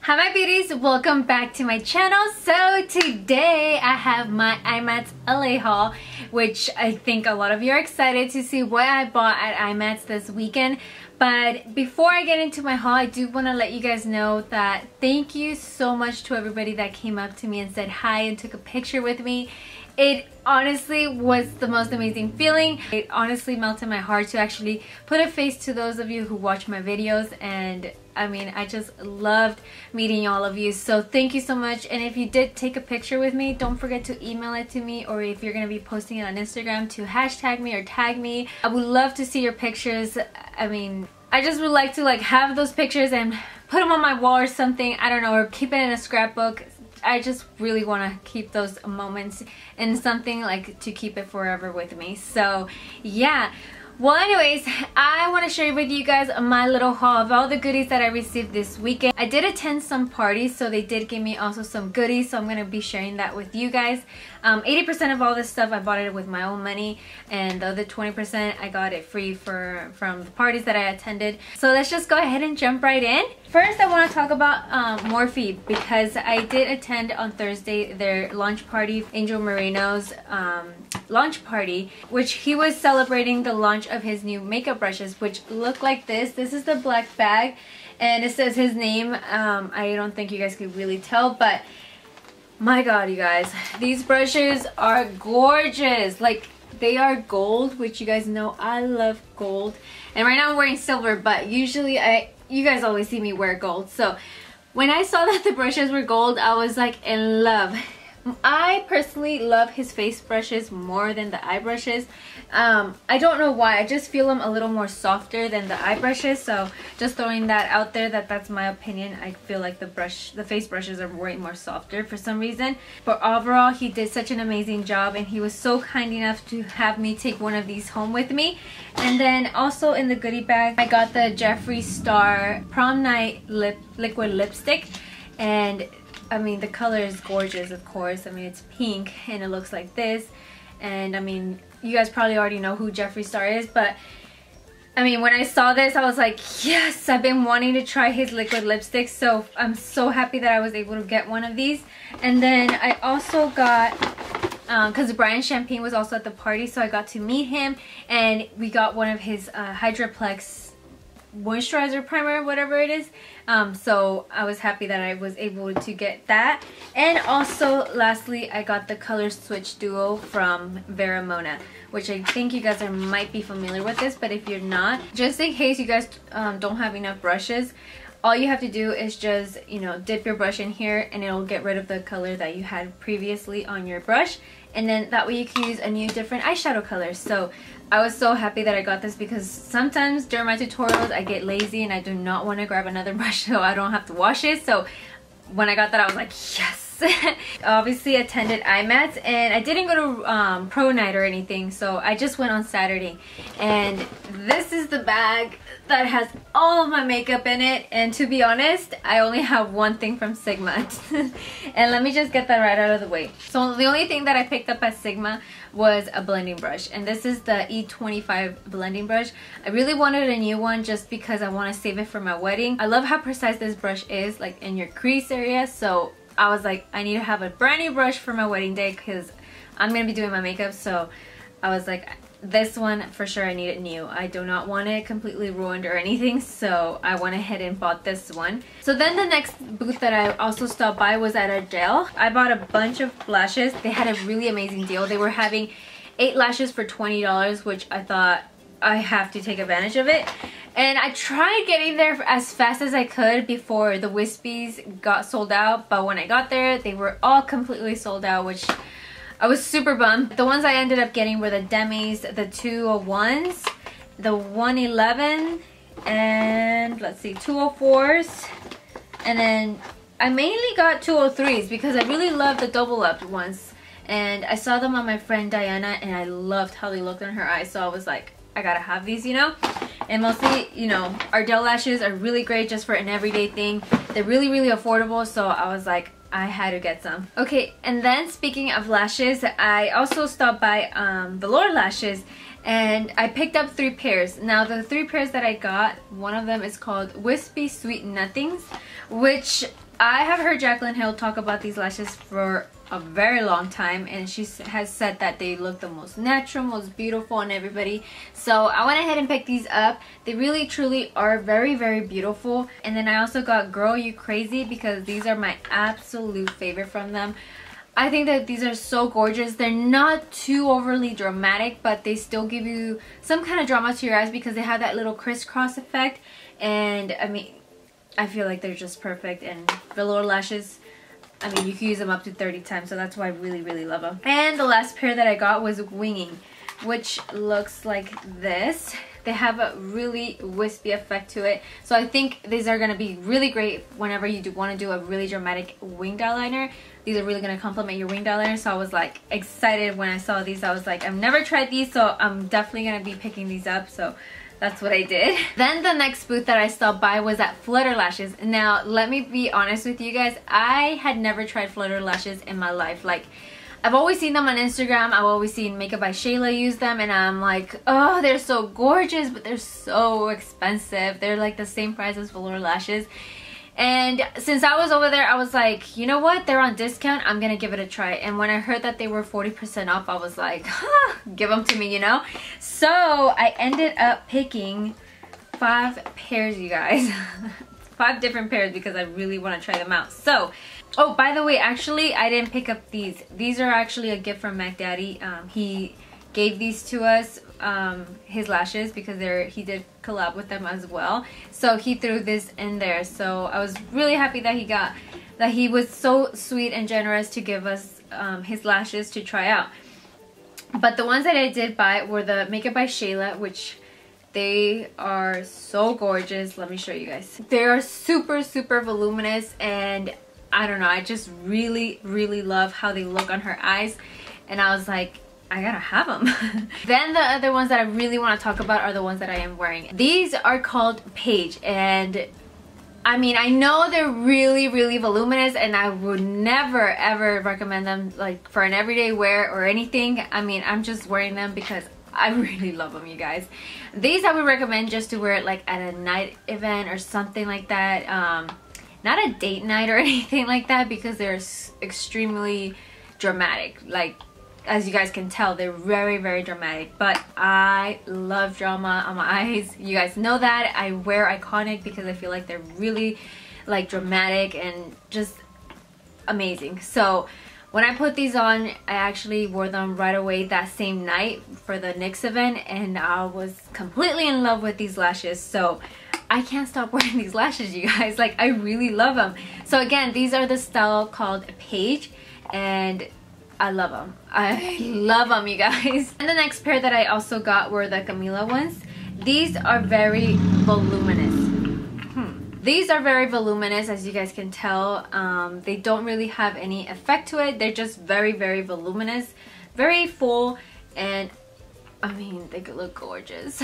Hi my beauties, welcome back to my channel. So today I have my IMATS LA haul, which I think a lot of you are excited to see what I bought at IMATS this weekend. But before I get into my haul, I do want to let you guys know that thank you so much to everybody that came up to me and said hi and took a picture with me. It honestly was the most amazing feeling. It honestly melted my heart to actually put a face to those of you who watch my videos, and I mean, I just loved meeting all of you. So thank you so much. And if you did take a picture with me, don't forget to email it to me, or if you're going to be posting it on Instagram, to hashtag me or tag me. I would love to see your pictures. I mean, I just would like to have those pictures and put them on my wall or something. I don't know, or keep it in a scrapbook. I just really want to keep those moments in something to keep it forever with me. So yeah. Well, anyways, I want to share with you guys my little haul of all the goodies that I received this weekend. I did attend some parties, so they did give me also some goodies, so I'm going to be sharing that with you guys. 80% of all this stuff I bought it with my own money, and the other 20% I got it free from the parties that I attended. So let's just go ahead and jump right in. First, I want to talk about Morphe, because I did attend on Thursday their launch party, Angel Moreno's launch party, which he was celebrating the launch of his new makeup brushes, which look like this. This is the black bag, and it says his name. I don't think you guys could really tell, but my god, you guys, these brushes are gorgeous. They are gold, which you guys know I love gold, and right now I'm wearing silver, but usually you guys always see me wear gold. So when I saw that the brushes were gold, I was like in love. I personally love his face brushes more than the eye brushes. I don't know why. I just feel them a little more softer than the eye brushes. So just throwing that out there, that's my opinion. I feel like the face brushes are way more softer for some reason. But overall, he did such an amazing job, and he was so kind enough to have me take one of these home with me. And then also in the goodie bag, I got the Jeffree Star Prom Night Liquid Lipstick, and I mean, the color is gorgeous, of course. I mean, it's pink and it looks like this. And I mean, you guys probably already know who Jeffree Star is, but I mean, when I saw this, I was like, yes, I've been wanting to try his liquid lipstick. So I'm so happy that I was able to get one of these. And then I also got, because Brian Champagne was also at the party, so I got to meet him, and we got one of his Hydroplex moisturizer primer, whatever it is. So I was happy that I was able to get that. And also lastly, I got the Color Switch Duo from Vera Mona, which I think you guys might be familiar with this, but if you're not, just in case you guys don't have enough brushes, all you have to do is just, dip your brush in here, and it'll get rid of the color that you had previously on your brush, and then that way you can use a new different eyeshadow color. So I was so happy that I got this, because sometimes during my tutorials I get lazy and I do not want to grab another brush so I don't have to wash it. So when I got that, I was like, yes. Obviously attended IMATS, and I didn't go to pro night or anything, so I just went on Saturday. And this is the bag that has all of my makeup in it, and to be honest, I only have one thing from Sigma. And let me just get that right out of the way. So the only thing that I picked up at Sigma was a blending brush, and this is the E25 blending brush. I really wanted a new one just because I want to save it for my wedding. I love how precise this brush is, in your crease area, so I was like, I need to have a brand new brush for my wedding day, because I'm going to be doing my makeup. So I was like, this one for sure I need it new. I do not want it completely ruined or anything, so I went ahead and bought this one. So then the next booth that I also stopped by was at Adele. I bought a bunch of lashes. They had a really amazing deal. They were having 8 lashes for $20, which I thought I have to take advantage of it. And I tried getting there as fast as I could before the Wispies got sold out, but when I got there, they were all completely sold out, which I was super bummed. The ones I ended up getting were the Demis, the 201s, the 111, and let's see, 204s, and then I mainly got 203s because I really love the double up ones, and I saw them on my friend Diana, and I loved how they looked on her eyes, so I was like, I gotta have these, And mostly, Ardell lashes are really great just for an everyday thing. They're really, really affordable, so I was like, I had to get some. Okay, and then speaking of lashes, I also stopped by Velour Lashes, and I picked up 3 pairs. Now the 3 pairs that I got, one of them is called Wispy Sweet Nothings, which I have heard Jaclyn Hill talk about these lashes for a very long time, and she has said that they look the most natural, most beautiful on everybody. So I went ahead and picked these up. They really truly are very, very beautiful. And then I also got Girl You Crazy because these are my absolute favorite from them. I think that these are so gorgeous. They're not too overly dramatic, but they still give you some kind of drama to your eyes because they have that little crisscross effect. And I mean, I feel like they're just perfect. And velour lashes, I mean, you can use them up to 30 times, so that's why I really, really love them. And the last pair that I got was Winging, which looks like this. They have a really wispy effect to it, so I think these are going to be really great whenever you want to do a really dramatic winged eyeliner. These are really going to complement your winged eyeliner, so I was like excited when I saw these. I was like, I've never tried these, so I'm definitely going to be picking these up. So that's what I did. Then the next booth that I stopped by was at Flutter Lashes. Now, let me be honest with you guys. I had never tried Flutter Lashes in my life. Like, I've always seen them on Instagram. I've always seen Makeup by Shayla use them, and I'm like, oh, they're so gorgeous, but they're so expensive. They're like the same price as velour lashes. And since I was over there, I was like, you know what? They're on discount. I'm gonna give it a try. And when I heard that they were 40% off, I was like, huh, give them to me, you know? So I ended up picking 5 pairs, you guys. 5 different pairs because I really want to try them out. So, oh, by the way, actually, I didn't pick up these. These are actually a gift from Mac Daddy. He gave these to us, his lashes, because he did collab with them as well. So he threw this in there. So I was really happy that he was so sweet and generous to give us his lashes to try out. But the ones that I did buy were the Makeup by Shayla, which they are so gorgeous. Let me show you guys. They are super, super voluminous, and I don't know, I just really, really love how they look on her eyes. And I was like, I gotta have them. Then the other ones that I really want to talk about are the ones that I am wearing. These are called Page, and I mean, I know they're really, really voluminous, and I would never ever recommend them like for an everyday wear or anything. I mean, I'm just wearing them because I really love them, you guys. These I would recommend just to wear it like at a night event or something like that. Not a date night or anything like that, because they're extremely dramatic. Like, as you guys can tell, they're very, very dramatic. But I love drama on my eyes. You guys know that. I wear Iconic because I feel like they're really like dramatic and just amazing. So when I put these on, I actually wore them right away that same night for the NYX event, and I was completely in love with these lashes. So I can't stop wearing these lashes, you guys. Like, I really love them. So again, these are the style called Page, and I love them. I love them, you guys. And the next pair that I also got were the Camila ones. These are very voluminous. These are very voluminous, as you guys can tell. They don't really have any effect to it. They're just very, very voluminous, very full, and I mean, they could look gorgeous.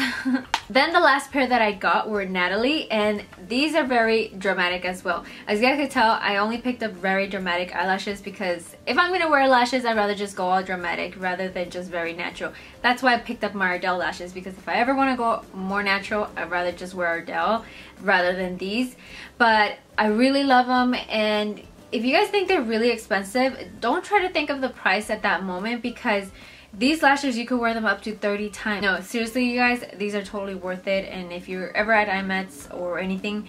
Then the last pair that I got were Natalie, and these are very dramatic as well. As you guys can tell, I only picked up very dramatic eyelashes because if I'm gonna wear lashes, I'd rather just go all dramatic rather than just very natural. That's why I picked up my Ardell lashes, because if I ever want to go more natural, I'd rather just wear Ardell rather than these. But I really love them, and if you guys think they're really expensive, don't try to think of the price at that moment, because these lashes, you could wear them up to 30 times. No, seriously, you guys, these are totally worth it. And if you're ever at IMATS or anything,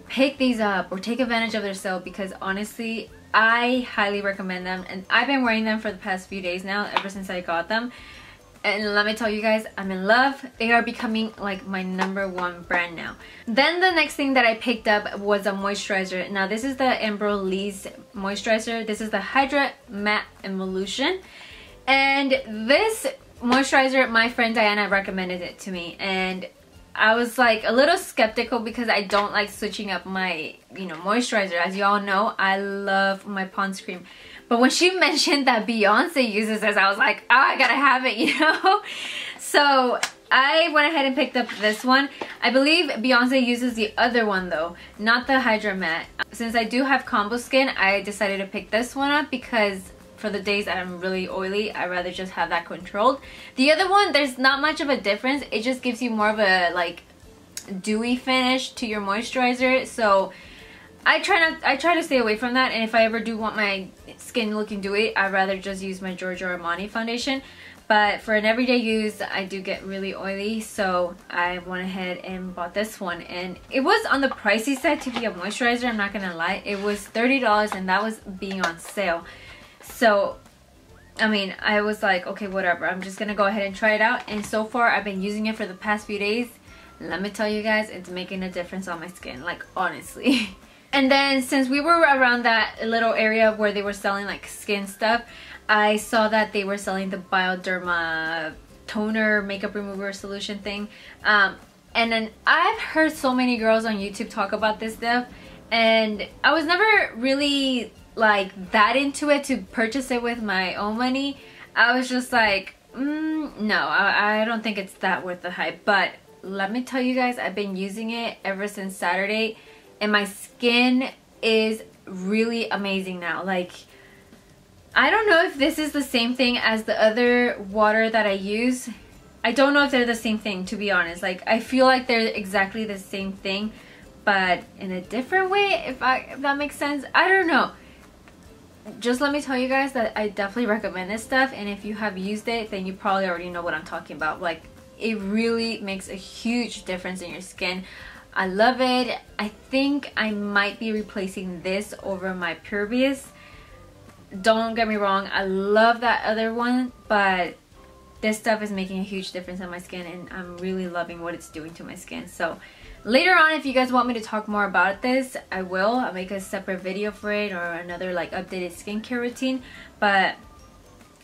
pick these up or take advantage of their sale, because honestly, I highly recommend them. And I've been wearing them for the past few days now, ever since I got them. And let me tell you guys, I'm in love. They are becoming like my #1 brand now. Then the next thing that I picked up was a moisturizer. Now this is the Embryolisse moisturizer. This is the Hydra Matte Emulsion. And this moisturizer, my friend Diana recommended it to me, and I was like a little skeptical because I don't like switching up my, moisturizer. As you all know, I love my Pond's cream. But when she mentioned that Beyonce uses this, I was like, oh, I gotta have it, So I went ahead and picked up this one. I believe Beyonce uses the other one though, not the Hydra Matte. Since I do have combo skin, I decided to pick this one up because for the days that I'm really oily, I'd rather just have that controlled. The other one, there's not much of a difference. It just gives you more of a like dewy finish to your moisturizer. So I try to stay away from that, and if I ever do want my skin looking dewy, I'd rather just use my Giorgio Armani foundation. But for an everyday use, I do get really oily, so I went ahead and bought this one. And it was on the pricey side to be a moisturizer, I'm not gonna lie. It was $30, and that was being on sale. So, I mean, I was like, okay, whatever. I'm just gonna go ahead and try it out. And so far, I've been using it for the past few days. Let me tell you guys, it's making a difference on my skin, like, honestly. And then, since we were around that little area where they were selling, like, skin stuff, I saw that they were selling the Bioderma toner makeup remover solution thing. And then I've heard so many girls on YouTube talk about this stuff, and I was never really like that into it to purchase it with my own money. I was just like, no, I don't think it's that worth the hype. But let me tell you guys, I've been using it ever since Saturday, and my skin is really amazing now. Like, I don't know if this is the same thing as the other water that I use. I don't know if they're the same thing, to be honest. Like, I feel like they're exactly the same thing, but in a different way, if that makes sense. I don't know. Just let me tell you guys that I definitely recommend this stuff, and if you have used it, then you probably already know what I'm talking about. Like, it really makes a huge difference in your skin. I love it. I think I might be replacing this over my Previous. Don't get me wrong, I love that other one, but this stuff is making a huge difference on my skin, and I'm really loving what it's doing to my skin. So later on, if you guys want me to talk more about this, I will. I'll make a separate video for it, or another like updated skincare routine. But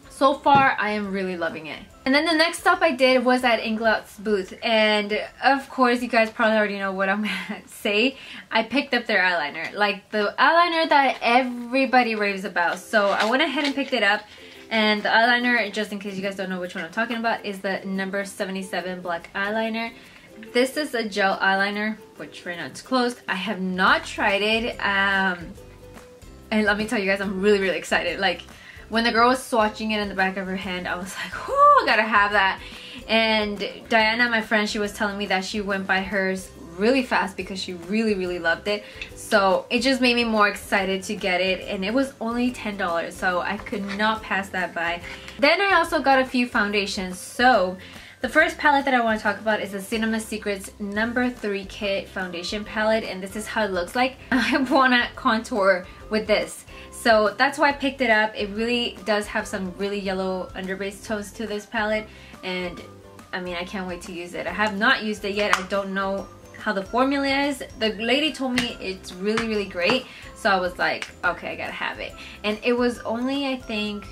so far, I am really loving it. And then the next stop I did was at Inglout's booth, and of course you guys probably already know what I'm gonna say. I picked up their eyeliner, like the eyeliner that everybody raves about. So I went ahead and picked it up, and the eyeliner, just in case you guys don't know which one I'm talking about, is the number 77 black eyeliner. This is a gel eyeliner, which right now it's closed. I have not tried it, and let me tell you guys, I'm really excited. Like, when the girl was swatching it in the back of her hand, I was like, oh, I gotta have that. And Diana, my friend, she was telling me that she went by hers really fast because she really loved it. So it just made me more excited to get it, and it was only $10, so I could not pass that by. Then I also got a few foundations. So the first palette that I want to talk about is the Cinema Secrets No. 3 Kit Foundation Palette, and this is how it looks like. I want to contour with this. So that's why I picked it up. It really does have some really yellow underbase tones to this palette, and I mean, I can't wait to use it. I have not used it yet. I don't know how the formula is. The lady told me it's really great, so I was like, okay, I gotta have it. And it was only, I think,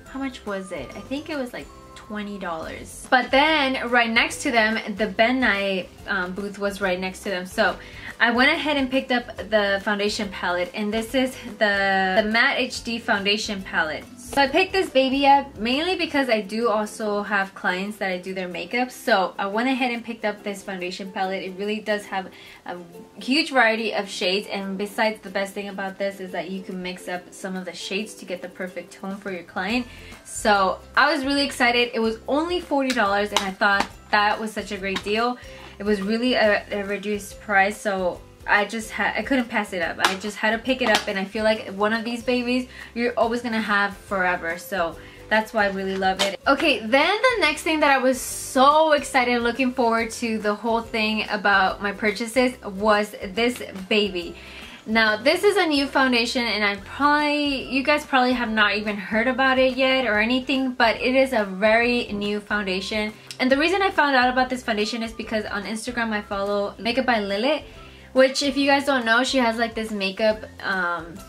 how much was it? I think it was like $20. But then right next to them, the Ben Nye booth was right next to them. So I went ahead and picked up the foundation palette, and this is the Matte HD foundation palette. So I picked this baby up mainly because I do also have clients that I do their makeup. So I went ahead and picked up this foundation palette. It really does have a huge variety of shades, and besides, the best thing about this is that you can mix up some of the shades to get the perfect tone for your client. So I was really excited. It was only $40, and I thought that was such a great deal. It was really a reduced price, so I couldn't pass it up. I just had to pick it up, and I feel like one of these babies you're always gonna have forever, so that's why I really love it. Okay, then the next thing that I was so excited, looking forward to the whole thing about my purchases, was this baby. Now this is a new foundation, and you guys probably have not even heard about it yet or anything, but it is a very new foundation. And the reason I found out about this foundation is because on Instagram I follow Makeup by Lilith, which, if you guys don't know, she has like this makeup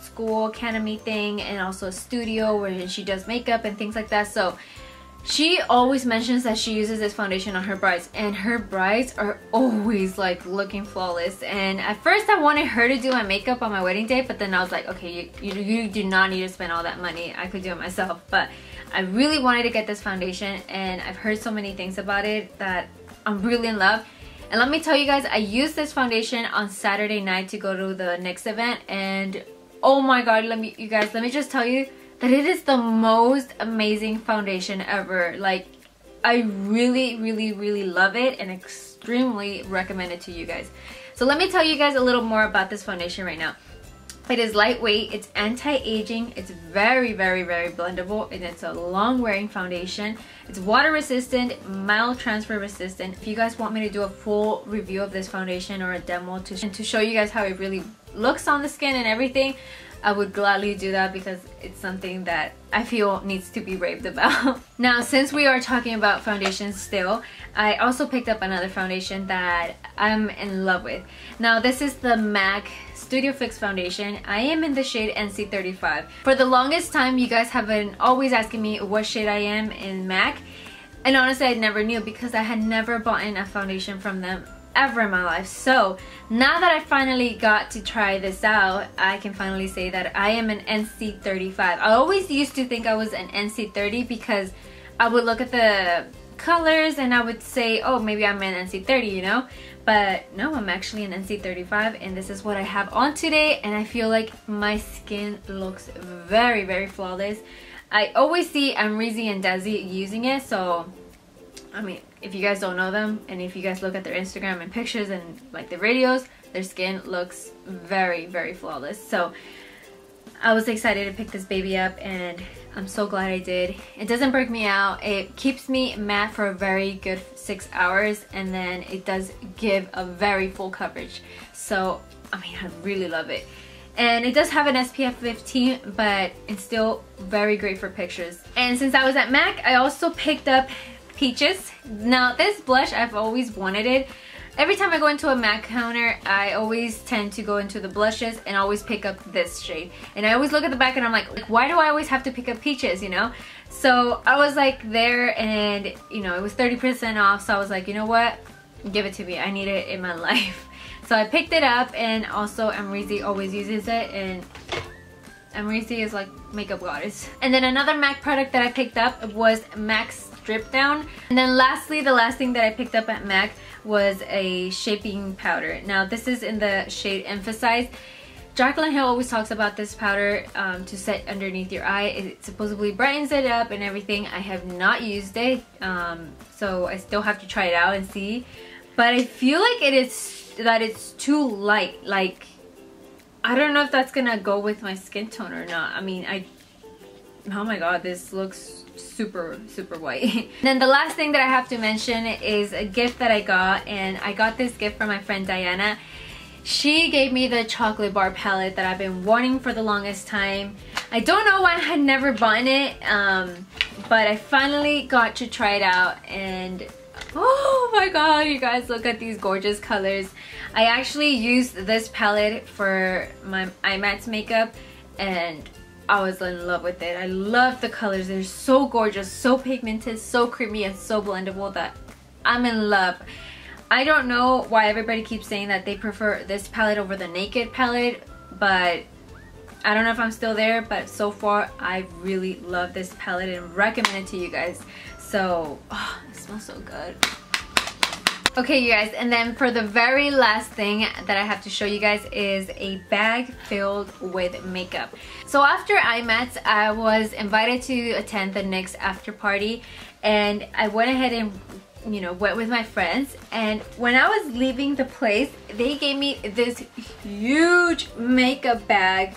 school academy thing, and also a studio where she does makeup and things like that. So she always mentions that she uses this foundation on her brides, and her brides are always like looking flawless. And at first I wanted her to do my makeup on my wedding day, but then I was like, okay, you do not need to spend all that money. I could do it myself. But I really wanted to get this foundation, and I've heard so many things about it that I'm really in love. And let me tell you guys, I used this foundation on Saturday night to go to the next event, and oh my god, let me just tell you that it is the most amazing foundation ever. Like, I really love it, and extremely recommend it to you guys. So let me tell you guys a little more about this foundation right now. It is lightweight, it's anti-aging, it's very blendable, and it's a long wearing foundation. It's water resistant, mild transfer resistant. If you guys want me to do a full review of this foundation or a demo to show you guys how it really looks on the skin and everything, I would gladly do that because it's something that I feel needs to be raved about. Now, since we are talking about foundations still, I also picked up another foundation that I'm in love with. Now, this is the MAC Studio Fix foundation. I am in the shade NC35. For the longest time, you guys have been always asking me what shade I am in MAC, and honestly I never knew because I had never bought a foundation from them ever in my life. So now that I finally got to try this out, I can finally say that I am an NC35. I always used to think I was an NC30 because I would look at the colors and I would say, oh, maybe I'm an NC30, you know? But no, I'm actually an NC35, and this is what I have on today, and I feel like my skin looks very flawless. I always see Amrezy and Desi using it, so I mean, if you guys don't know them and if you guys look at their Instagram and pictures and like their videos, their skin looks very flawless. So I was excited to pick this baby up, and I'm so glad I did. It doesn't break me out. It keeps me matte for a very good 6 hours, and then it does give a very full coverage. So I mean, I really love it. And it does have an SPF 15, but it's still very great for pictures. And since I was at MAC, I also picked up Peaches. Now, this blush, I've always wanted it. Every time I go into a MAC counter, I always tend to go into the blushes and always pick up this shade. And I always look at the back and I'm like, why do I always have to pick up Peaches, you know? So I was like there, and you know, it was 30% off, so I was like, you know what? Give it to me. I need it in my life. So I picked it up, and also Amrezy always uses it, and Amrezy is like makeup goddess. And then another MAC product that I picked up was MAC Strip Down. And then lastly, the last thing that I picked up at MAC was a shaping powder. Now this is in the shade Emphasize. Jaclyn Hill always talks about this powder to set underneath your eye. It supposedly brightens it up and everything. I have not used it, so I still have to try it out and see. But I feel like it's too light. Like, I don't know if that's gonna go with my skin tone or not. I mean, oh my god, this looks super white. Then the last thing that I have to mention is a gift that I got, and I got this gift from my friend Diana. She gave me the chocolate bar palette that I've been wanting for the longest time. I don't know why I had never bought it, but I finally got to try it out, and oh my god, you guys, look at these gorgeous colors. I actually used this palette for my IMATS makeup, and I was in love with it. I love the colors. They're so gorgeous, so pigmented, so creamy, and so blendable that I'm in love. I don't know why everybody keeps saying that they prefer this palette over the Naked palette, but I don't know if I'm still there, but so far I really love this palette and recommend it to you guys. So, oh, it smells so good. Okay, you guys, and then for the very last thing that I have to show you guys is a bag filled with makeup. So after IMATS, I was invited to attend the NYX after party, and I went ahead and, you know, went with my friends. And when I was leaving the place, they gave me this huge makeup bag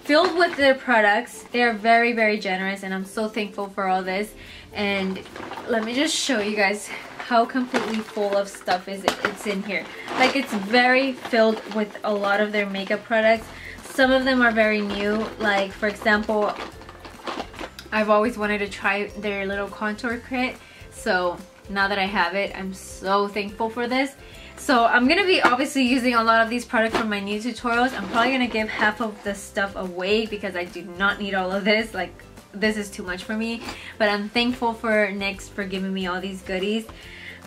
filled with their products. They are very generous, and I'm so thankful for all this. And let me just show you guys how completely full of stuff it's in here. Like, it's very filled with a lot of their makeup products. Some of them are very new. Like, for example, I've always wanted to try their little contour kit, so now that I have it, I'm so thankful for this. So I'm gonna be obviously using a lot of these products for my new tutorials. I'm probably gonna give half of the stuff away because I do not need all of this. Like, this is too much for me, but I'm thankful for NYX for giving me all these goodies.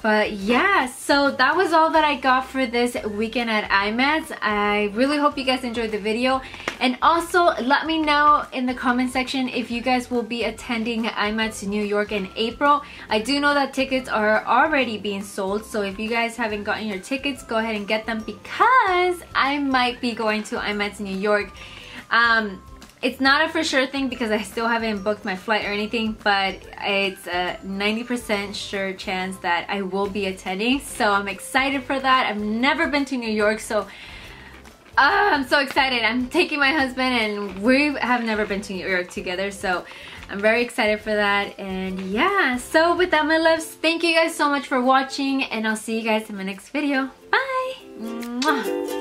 But yeah, so that was all that I got for this weekend at IMATS. I really hope you guys enjoyed the video, and also let me know in the comment section if you guys will be attending IMATS New York in April. I do know that tickets are already being sold, so if you guys haven't gotten your tickets, go ahead and get them because I might be going to IMATS New York. It's not a for sure thing because I still haven't booked my flight or anything, but it's a 90% sure chance that I will be attending. So I'm excited for that. I've never been to New York, so I'm so excited. I'm taking my husband and we have never been to New York together, so I'm very excited for that. And yeah, so with that, my loves, thank you guys so much for watching, and I'll see you guys in my next video. Bye! Mwah.